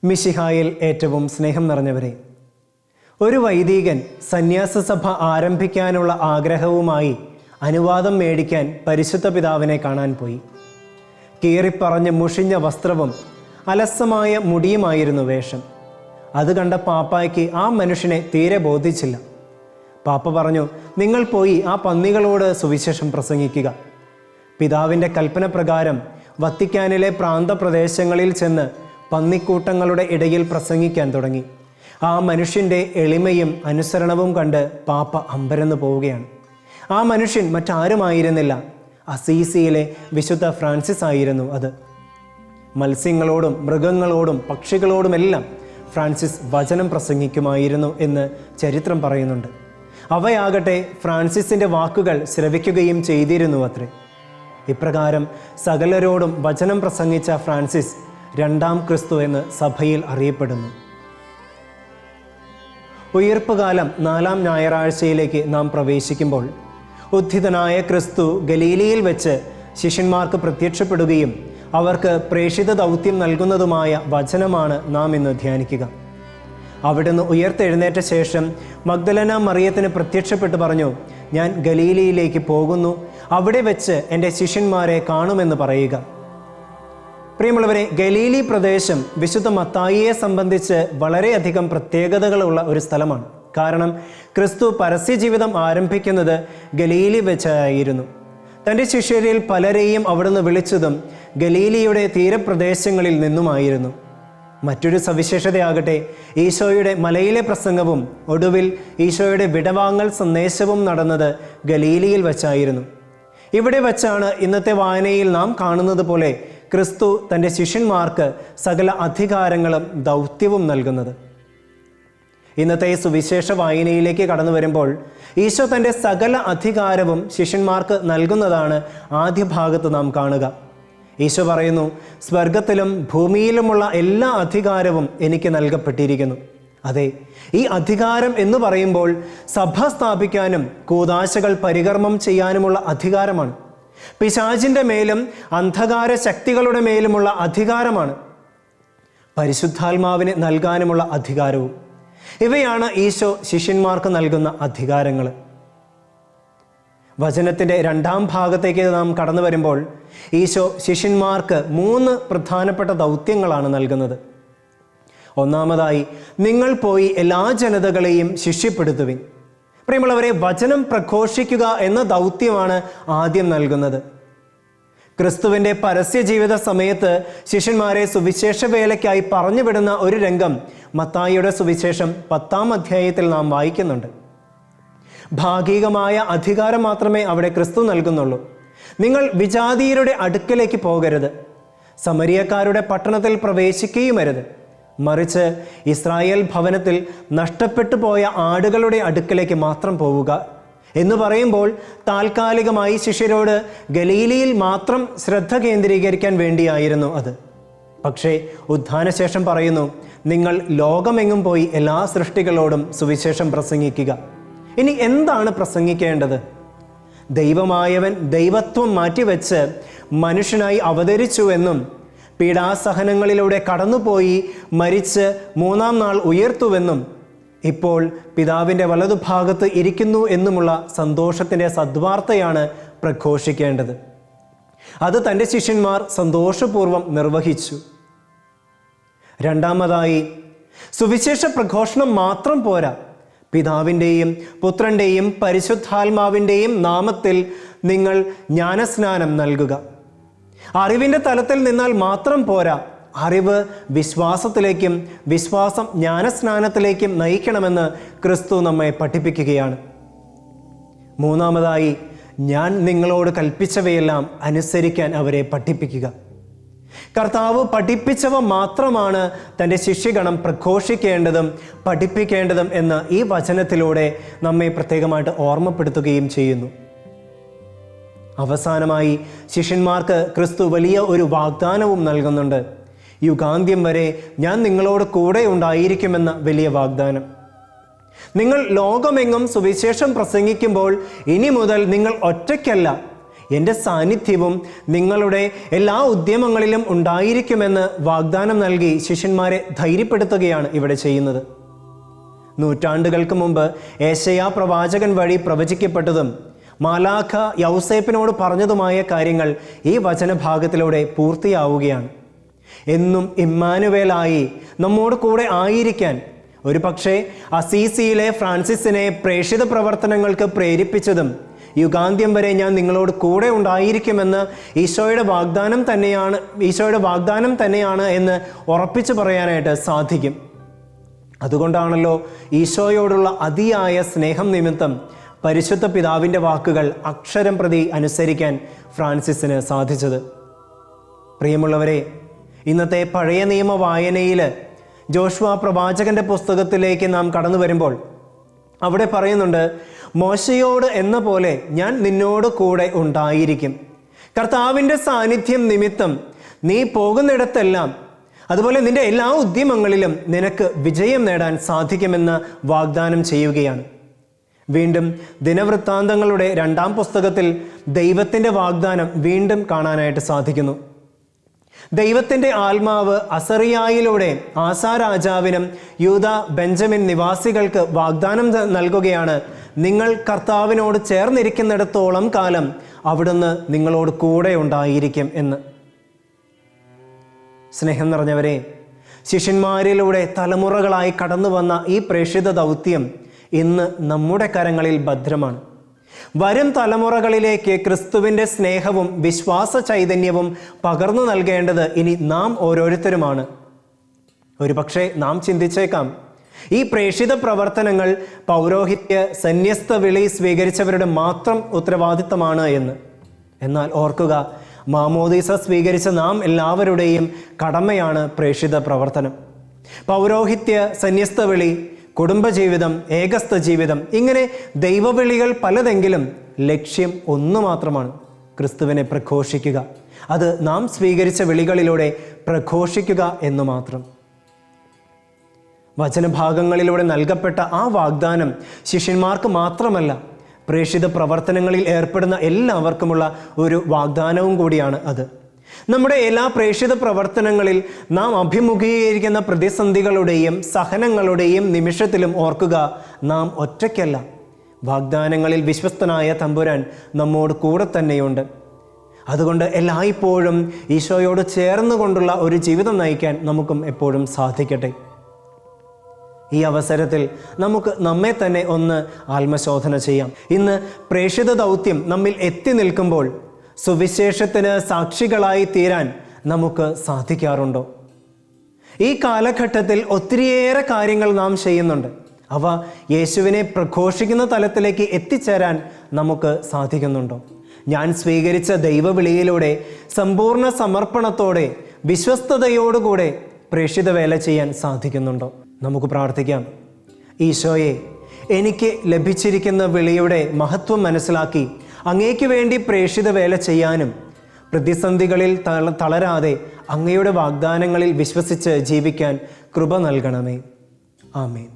മിശിഹായിൽ ഏറ്റവും സ്നേഹം നിറഞ്ഞവരെ, ഒരു വൈദികൻ സന്യാസ സഭ ആരംഭിക്കാനുള്ള ആഗ്രഹവുമായി അനുവാദം മേടിക്കാൻ പരിശുദ്ധ പിതാവിനെ കാണാൻ പോയി. കീറിപ്പറഞ്ഞ് മുഷിഞ്ഞ വസ്ത്രവും അലസമായ മുടിയുമായിരുന്നു വേഷം. അത് കണ്ട പാപ്പായ്ക്ക് ആ മനുഷ്യനെ തീരെ ബോധിച്ചില്ല. പാപ്പ പറഞ്ഞു, നിങ്ങൾ പോയി ആ പന്നികളോട് സുവിശേഷം പ്രസംഗിക്കുക. പിതാവിൻ്റെ കൽപ്പന പ്രകാരം വത്തിക്കാനിലെ പ്രാന്തപ്രദേശങ്ങളിൽ ചെന്ന് പന്നിക്കൂട്ടങ്ങളുടെ ഇടയിൽ പ്രസംഗിക്കാൻ തുടങ്ങി. ആ മനുഷ്യൻ്റെ എളിമയും അനുസരണവും കണ്ട് പാപ്പ അമ്പരന്ന് പോവുകയാണ്. ആ മനുഷ്യൻ മറ്റാരുമായിരുന്നില്ല, അസീസിയിലെ വിശുദ്ധ ഫ്രാൻസിസ് ആയിരുന്നു അത്. മത്സ്യങ്ങളോടും മൃഗങ്ങളോടും പക്ഷികളോടുമെല്ലാം ഫ്രാൻസിസ് വചനം പ്രസംഗിക്കുമായിരുന്നു എന്ന് ചരിത്രം പറയുന്നുണ്ട്. അവയാകട്ടെ ഫ്രാൻസിസിൻ്റെ വാക്കുകൾ ശ്രവിക്കുകയും ചെയ്തിരുന്നു അത്രേ. ഇപ്രകാരം സകലരോടും വചനം പ്രസംഗിച്ച ഫ്രാൻസിസ് രണ്ടാം ക്രിസ്തു എന്ന് സഭയിൽ അറിയപ്പെടുന്നു. ഉയിർപ്പുകാലം 4-ാം ഞായറാഴ്ചയിലേക്ക് നാം പ്രവേശിക്കുമ്പോൾ ഉദ്ധിതനായ ക്രിസ്തു ഗലീലയിൽ വെച്ച് ശിഷ്യന്മാർക്ക് പ്രത്യക്ഷപ്പെടുകയും അവർക്ക് പ്രേഷിത ദൗത്യം നൽകുന്നതുമായ വചനമാണ് നാം ഇന്ന് ധ്യാനിക്കുക. അവിടുന്ന് ഉയർത്തെഴുന്നേറ്റ ശേഷം മഗ്ദലന മറിയത്തിന് പ്രത്യക്ഷപ്പെട്ട് പറഞ്ഞു, ഞാൻ ഗലീലയിലേക്ക് പോകുന്നു, അവിടെ വെച്ച് എൻ്റെ ശിഷ്യന്മാരെ കാണുമെന്ന് പറയുക. പ്രിയമുള്ളവരെ, ഗലീലി പ്രദേശം വിശുദ്ധ മത്തായിയെ സംബന്ധിച്ച് വളരെയധികം പ്രത്യേകതകളുള്ള ഒരു സ്ഥലമാണ്. കാരണം ക്രിസ്തു പരസ്യജീവിതം ആരംഭിക്കുന്നത് ഗലീലി വെച്ചായിരുന്നു. തൻ്റെ ശിഷ്യരിൽ പലരെയും അവിടുന്ന് വിളിച്ചതും ഗലീലിയുടെ തീരപ്രദേശങ്ങളിൽ നിന്നുമായിരുന്നു. മറ്റൊരു സവിശേഷതയാകട്ടെ, ഈശോയുടെ മലയിലെ പ്രസംഗവും ഒടുവിൽ ഈശോയുടെ വിടവാങ്ങൽ സന്ദേശവും നടന്നത് ഗലീലിയിൽ വച്ചായിരുന്നു. ഇവിടെ വച്ചാണ് ഇന്നത്തെ വായനയിൽ നാം കാണുന്നത് പോലെ ക്രിസ്തു തൻ്റെ ശിഷ്യന്മാർക്ക് സകല അധികാരങ്ങളും ദൗത്യവും നൽകുന്നത്. ഇന്നത്തെ ഈ സുവിശേഷ വായനയിലേക്ക് കടന്നു വരുമ്പോൾ ഈശോ തൻ്റെ സകല അധികാരവും ശിഷ്യന്മാർക്ക് നൽകുന്നതാണ് ആദ്യ ഭാഗത്ത് നാം കാണുക. ഈശോ പറയുന്നു, സ്വർഗത്തിലും ഭൂമിയിലുമുള്ള എല്ലാ അധികാരവും എനിക്ക് നൽകപ്പെട്ടിരിക്കുന്നു. അതെ, ഈ അധികാരം എന്ന് പറയുമ്പോൾ സഭ സ്ഥാപിക്കാനും കൂദാശകൾ പരികർമ്മം ചെയ്യാനുമുള്ള അധികാരമാണ്. പിശാചിൻ്റെ മേലും അന്ധകാര ശക്തികളുടെ മേലുമുള്ള അധികാരമാണ്. പരിശുദ്ധാത്മാവിന് നൽകാനുമുള്ള അധികാരവും. ഇവയാണ് ഈശോ ശിഷ്യന്മാർക്ക് നൽകുന്ന അധികാരങ്ങൾ. വചനത്തിൻ്റെ 2-ാം ഭാഗത്തേക്ക് നാം കടന്നു വരുമ്പോൾ ഈശോ ശിഷ്യന്മാർക്ക് 3 പ്രധാനപ്പെട്ട ദൗത്യങ്ങളാണ് നൽകുന്നത്. ഒന്നാമതായി, നിങ്ങൾ പോയി എല്ലാ ജനതകളെയും ശിഷ്യപ്പെടുത്തുവിൻ. പ്രിയമുള്ളവരെ, വചനം പ്രഘോഷിക്കുക എന്ന ദൗത്യമാണ് ആദ്യം നൽകുന്നത്. ക്രിസ്തുവിൻ്റെ പരസ്യ ജീവിത സമയത്ത് ശിഷ്യന്മാരെ സുവിശേഷ വേലയ്ക്കായി പറഞ്ഞുവിടുന്ന ഒരു രംഗം മത്തായിയുടെ സുവിശേഷം 10-ാം അധ്യായത്തിൽ നാം വായിക്കുന്നുണ്ട്. ഭാഗികമായ അധികാരം മാത്രമേ അവിടെ ക്രിസ്തു നൽകുന്നുള്ളൂ. നിങ്ങൾ വിജാതീയരുടെ അടുക്കലേക്ക് പോകരുത്, സമരിയക്കാരുടെ പട്ടണത്തിൽ പ്രവേശിക്കുകയുമരുത്, മറിച്ച് ഇസ്രായേൽ ഭവനത്തിൽ നഷ്ടപ്പെട്ടു പോയ ആടുകളുടെ അടുക്കലേക്ക് മാത്രം പോവുക എന്ന് പറയുമ്പോൾ താൽക്കാലികമായി ശിഷ്യരോട് ഗലീലിയിൽ മാത്രം ശ്രദ്ധ കേന്ദ്രീകരിക്കാൻ വേണ്ടിയായിരുന്നു അത്. പക്ഷേ ഉത്ഥാനശേഷം പറയുന്നു, നിങ്ങൾ ലോകമെങ്ങും പോയി എല്ലാ സൃഷ്ടികളോടും സുവിശേഷം പ്രസംഗിക്കുക. ഇനി എന്താണ് പ്രസംഗിക്കേണ്ടത്? ദൈവമായവൻ ദൈവത്വം മാറ്റിവെച്ച് മനുഷ്യനായി അവതരിച്ചുവെന്നും പീഡാസഹനങ്ങളിലൂടെ കടന്നുപോയി മരിച്ച് 3-ാം നാൾ ഉയർത്തുവെന്നും ഇപ്പോൾ പിതാവിൻ്റെ വലതുഭാഗത്ത് ഇരിക്കുന്നു എന്നുമുള്ള സന്തോഷത്തിൻ്റെ സദ്വാർത്തയാണ് പ്രഘോഷിക്കേണ്ടത്. അത് തൻ്റെ ശിഷ്യന്മാർ സന്തോഷപൂർവ്വം നിർവഹിച്ചു. രണ്ടാമതായി, സുവിശേഷ പ്രഘോഷണം മാത്രം പോരാ, പിതാവിൻ്റെയും പുത്രൻ്റെയും പരിശുദ്ധാത്മാവിൻ്റെയും നാമത്തിൽ നിങ്ങൾ ജ്ഞാനസ്നാനം നൽകുക. അറിവിൻ്റെ തലത്തിൽ നിന്നാൽ മാത്രം പോരാ, അറിവ് വിശ്വാസത്തിലേക്കും വിശ്വാസം ജ്ഞാനസ്നാനത്തിലേക്കും നയിക്കണമെന്ന് ക്രിസ്തു നമ്മെ പഠിപ്പിക്കുകയാണ്. മൂന്നാമതായി, ഞാൻ നിങ്ങളോട് കൽപ്പിച്ചവയെല്ലാം അനുസരിക്കാൻ അവരെ പഠിപ്പിക്കുക. കർത്താവ് പഠിപ്പിച്ചവ മാത്രമാണ് തൻ്റെ ശിഷ്യഗണം പ്രഘോഷിക്കേണ്ടതും പഠിപ്പിക്കേണ്ടതും എന്ന് ഈ വചനത്തിലൂടെ നമ്മെ പ്രത്യേകമായിട്ട് ഓർമ്മപ്പെടുത്തുകയും ചെയ്യുന്നു. അവസാനമായി ശിഷ്യന്മാർക്ക് ക്രിസ്തു വലിയ ഒരു വാഗ്ദാനവും നൽകുന്നുണ്ട്. യുഗാന്ത്യം വരെ ഞാൻ നിങ്ങളോട് കൂടെ ഉണ്ടായിരിക്കുമെന്ന വലിയ വാഗ്ദാനം. നിങ്ങൾ ലോകമെങ്ങും സുവിശേഷം പ്രസംഗിക്കുമ്പോൾ ഇനി മുതൽ നിങ്ങൾ ഒറ്റയ്ക്കല്ല, എൻ്റെ സാന്നിധ്യവും നിങ്ങളുടെ എല്ലാ ഉദ്യമങ്ങളിലും ഉണ്ടായിരിക്കുമെന്ന് വാഗ്ദാനം നൽകി ശിഷ്യന്മാരെ ധൈര്യപ്പെടുത്തുകയാണ് ഇവിടെ ചെയ്യുന്നത്. നൂറ്റാണ്ടുകൾക്ക് മുമ്പ് ഏശയ്യാ പ്രവാചകൻ വഴി പ്രവചിക്കപ്പെട്ടതും മാലാഖ യൗസേപ്പിനോട് പറഞ്ഞതുമായ കാര്യങ്ങൾ ഈ വചനഭാഗത്തിലൂടെ പൂർത്തിയാവുകയാണ്. എന്നും ഇമ്മാനുവേലായി നമ്മോട് കൂടെ ആയിരിക്കാൻ ഒരു പക്ഷേ അസീസിയിലെ ഫ്രാൻസിസിനെ പ്രേക്ഷിത പ്രവർത്തനങ്ങൾക്ക് പ്രേരിപ്പിച്ചതും യുഗാന്ത്യം വരെ ഞാൻ നിങ്ങളോട് കൂടെ ഉണ്ടായിരിക്കുമെന്ന് ഈശോയുടെ വാഗ്ദാനം തന്നെയാണ് എന്ന് ഉറപ്പിച്ചു പറയാനായിട്ട് സാധിക്കും. അതുകൊണ്ടാണല്ലോ ഈശോയോടുള്ള അതിയായ സ്നേഹം നിമിത്തം പരിശുദ്ധ പിതാവിൻ്റെ വാക്കുകൾ അക്ഷരം പ്രതി അനുസരിക്കാൻ ഫ്രാൻസിസിന് സാധിച്ചത്. പ്രിയമുള്ളവരെ, ഇന്നത്തെ പഴയ നിയമ വായനയിൽ ജോഷുവ പ്രവാചകന്റെ പുസ്തകത്തിലേക്ക് നാം കടന്നു വരുമ്പോൾ അവിടെ പറയുന്നുണ്ട്, മോശയോട് എന്ന പോലെ ഞാൻ നിന്നോട് കൂടെ ഉണ്ടായിരിക്കും. കർത്താവിൻ്റെ സാന്നിധ്യം നിമിത്തം നീ പോകുന്നിടത്തെല്ലാം, അതുപോലെ നിന്റെ എല്ലാ ഉദ്യമങ്ങളിലും നിനക്ക് വിജയം നേടാൻ സാധിക്കുമെന്ന് വാഗ്ദാനം ചെയ്യുകയാണ്. വീണ്ടും ദിനവൃത്താന്തങ്ങളുടെ 2-ാം പുസ്തകത്തിൽ ദൈവത്തിൻ്റെ വാഗ്ദാനം വീണ്ടും കാണാനായിട്ട് സാധിക്കുന്നു. ദൈവത്തിൻ്റെ ആത്മാവ് അസറിയായിലൂടെ ആസാ രാജാവിനും യൂദ ബെഞ്ചമിൻ നിവാസികൾക്ക് വാഗ്ദാനം നൽകുകയാണ്, നിങ്ങൾ കർത്താവിനോട് ചേർന്നിരിക്കുന്നിടത്തോളം കാലം അവിടുന്ന് നിങ്ങളോട് കൂടെ ഉണ്ടായിരിക്കും എന്ന്. സ്നേഹം നിറഞ്ഞവരെ, ശിഷ്യന്മാരിലൂടെ തലമുറകളായി കടന്നു വന്ന ഈ പ്രേക്ഷിത ദൗത്യം ഇന്ന് നമ്മുടെ കരങ്ങളിൽ ഭദ്രമാണ്. വരും തലമുറകളിലേക്ക് ക്രിസ്തുവിൻ്റെ സ്നേഹവും വിശ്വാസ ചൈതന്യവും പകർന്നു നൽകേണ്ടത് ഇനി നാം ഓരോരുത്തരുമാണ്. ഒരുപക്ഷെ നാം ചിന്തിച്ചേക്കാം, ഈ പ്രേക്ഷിത പ്രവർത്തനങ്ങൾ പൗരോഹിത്യ സന്യസ്ത വിളി സ്വീകരിച്ചവരുടെ മാത്രം ഉത്തരവാദിത്തമാണ് എന്ന്. എന്നാൽ ഓർക്കുക, മാമോദീസ സ്വീകരിച്ച നാം എല്ലാവരുടെയും കടമയാണ് പ്രേക്ഷിത പ്രവർത്തനം. പൗരോഹിത്യ സന്യസ്ത വിളി, കുടുംബജീവിതം, ഏകസ്ഥ ജീവിതം, ഇങ്ങനെ ദൈവവിളികൾ പലതെങ്കിലും ലക്ഷ്യം ഒന്നു മാത്രമാണ്: ക്രിസ്തുവിനെ പ്രഘോഷിക്കുക. അത് നാം സ്വീകരിച്ച വിളികളിലൂടെ പ്രഘോഷിക്കുക എന്ന് മാത്രം. വചനഭാഗങ്ങളിലൂടെ നൽകപ്പെട്ട ആ വാഗ്ദാനം ശിഷ്യന്മാർക്ക് മാത്രമല്ല, പ്രേക്ഷിത പ്രവർത്തനങ്ങളിൽ ഏർപ്പെടുന്ന എല്ലാവർക്കുമുള്ള ഒരു വാഗ്ദാനവും കൂടിയാണ് അത്. നമ്മുടെ എല്ലാ പ്രേക്ഷിത പ്രവർത്തനങ്ങളിൽ നാം അഭിമുഖീകരിക്കുന്ന പ്രതിസന്ധികളുടെയും സഹനങ്ങളുടെയും നിമിഷത്തിലും ഓർക്കുക, നാം ഒറ്റയ്ക്കല്ല. വാഗ്ദാനങ്ങളിൽ വിശ്വസ്തനായ തമ്പുരാൻ നമ്മോട് കൂടെ തന്നെയുണ്ട്. അതുകൊണ്ട് എല്ലായ്പ്പോഴും ഈശോയോട് ചേർന്നുകൊണ്ടുള്ള ഒരു ജീവിതം നയിക്കാൻ നമുക്കും എപ്പോഴും സാധിക്കട്ടെ. ഈ അവസരത്തിൽ നമുക്ക് നമ്മെ തന്നെ ഒന്ന് ആത്മശോധന ചെയ്യാം. ഇന്ന് പ്രേക്ഷിത ദൗത്യം നമ്മിൽ എത്തി നിൽക്കുമ്പോൾ സുവിശേഷത്തിന് സാക്ഷികളായി തീരാൻ നമുക്ക് സാധിക്കാറുണ്ടോ? ഈ കാലഘട്ടത്തിൽ ഒത്തിരിയേറെ കാര്യങ്ങൾ നാം ചെയ്യുന്നുണ്ട്. അവ യേശുവിനെ പ്രഘോഷിക്കുന്ന തലത്തിലേക്ക് എത്തിച്ചേരാൻ നമുക്ക് സാധിക്കുന്നുണ്ടോ? ഞാൻ സ്വീകരിച്ച ദൈവവിളിയിലൂടെ സമ്പൂർണ്ണ സമർപ്പണത്തോടെ വിശ്വസ്തയോടുകൂടെ പ്രേക്ഷിത വേല ചെയ്യാൻ സാധിക്കുന്നുണ്ടോ? നമുക്ക് പ്രാർത്ഥിക്കാം. ഈശോയെ, എനിക്ക് ലഭിച്ചിരിക്കുന്ന വിളിയുടെ മഹത്വം മനസ്സിലാക്കി അങ്ങേക്ക് വേണ്ടി പ്രേക്ഷിത വേല ചെയ്യാനും പ്രതിസന്ധികളിൽ തളരാതെ അങ്ങയുടെ വാഗ്ദാനങ്ങളിൽ വിശ്വസിച്ച് ജീവിക്കാൻ കൃപ നൽകണമേ. ആമേൻ.